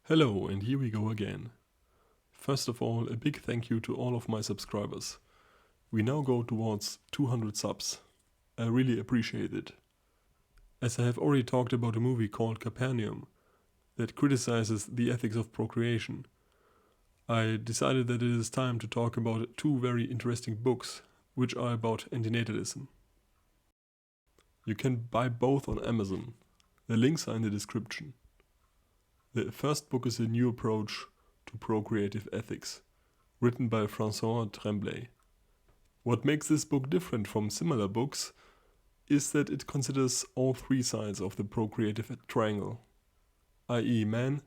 Hello, and here we go again. First of all, a big thank you to all of my subscribers. We now go towards 200 subs. I really appreciate it. As I have already talked about a movie called Capernaum that criticizes the ethics of procreation, I decided that it is time to talk about two very interesting books which are about antinatalism. You can buy both on Amazon. The links are in the description. The first book is a new approach to procreative ethics, written by François Tremblay. What makes this book different from similar books is that it considers all three sides of the procreative triangle, i.e. men,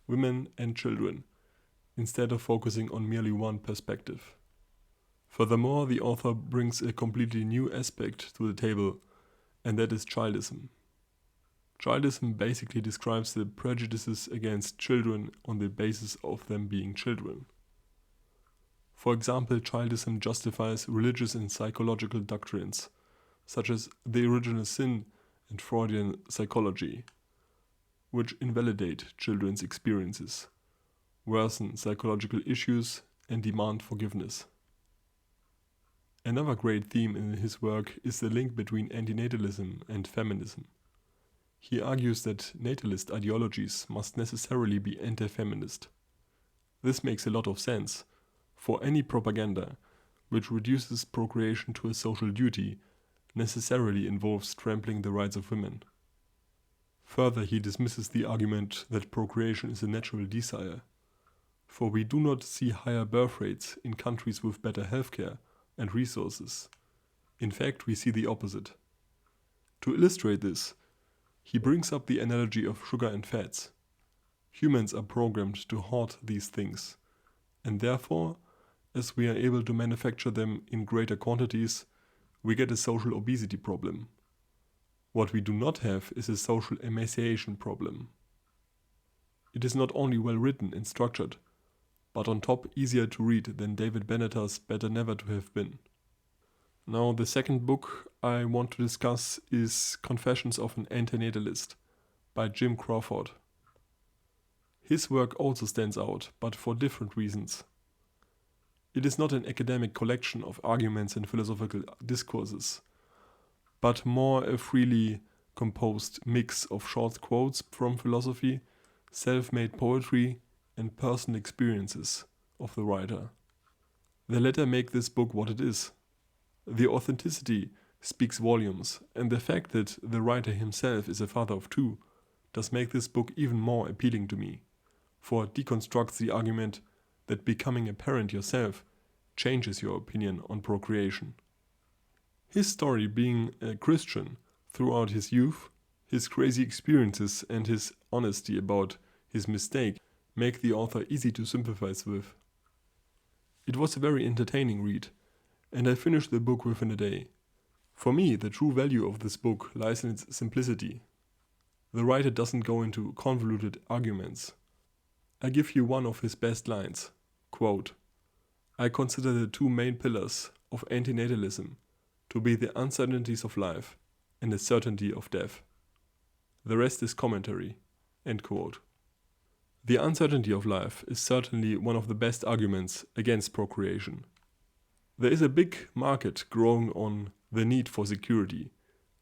women and children, instead of focusing on merely one perspective. Furthermore, the author brings a completely new aspect to the table, and that is childism. Childism basically describes the prejudices against children on the basis of them being children. For example, childism justifies religious and psychological doctrines, such as the original sin and Freudian psychology, which invalidate children's experiences, worsen psychological issues, and demand forgiveness. Another great theme in his work is the link between antinatalism and feminism. He argues that natalist ideologies must necessarily be anti-feminist. This makes a lot of sense, for any propaganda which reduces procreation to a social duty necessarily involves trampling the rights of women. Further, he dismisses the argument that procreation is a natural desire, for we do not see higher birth rates in countries with better healthcare and resources. In fact, we see the opposite. To illustrate this, he brings up the analogy of sugar and fats. Humans are programmed to hoard these things, and therefore, as we are able to manufacture them in greater quantities, we get a social obesity problem. What we do not have is a social emaciation problem. It is not only well written and structured, but on top easier to read than David Bennett's Better Never to Have Been. Now, the second book I want to discuss is Confessions of an Antinatalist by Jim Crawford. His work also stands out, but for different reasons. It is not an academic collection of arguments and philosophical discourses, but more a freely composed mix of short quotes from philosophy, self-made poetry, and personal experiences of the writer. The latter make this book what it is. The authenticity speaks volumes, and the fact that the writer himself is a father of two does make this book even more appealing to me, for it deconstructs the argument that becoming a parent yourself changes your opinion on procreation. His story being a Christian throughout his youth, his crazy experiences and his honesty about his mistake make the author easy to sympathize with. It was a very entertaining read, and I finished the book within a day. For me, the true value of this book lies in its simplicity. The writer doesn't go into convoluted arguments. I give you one of his best lines, quote, "I consider the two main pillars of antinatalism to be the uncertainties of life and the certainty of death. The rest is commentary," end quote. The uncertainty of life is certainly one of the best arguments against procreation. There is a big market growing on the need for security,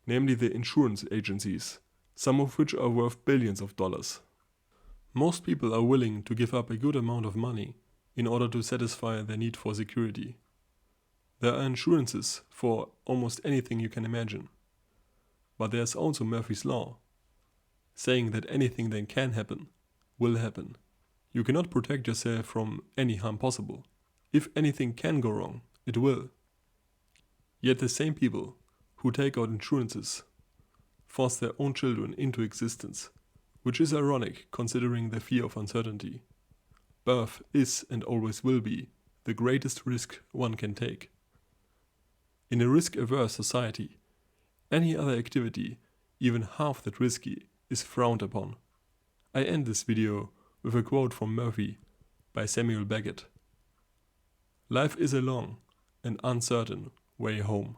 namely the insurance agencies, some of which are worth billions of dollars. Most people are willing to give up a good amount of money in order to satisfy their need for security. There are insurances for almost anything you can imagine. But there's also Murphy's Law, saying that anything that can happen will happen. You cannot protect yourself from any harm possible. If anything can go wrong, it will. Yet the same people who take out insurances force their own children into existence, which is ironic considering the fear of uncertainty. Birth is and always will be the greatest risk one can take. In a risk-averse society, any other activity, even half that risky, is frowned upon. I end this video with a quote from Murphy by Samuel Beckett. "Life is a long and uncertain way home."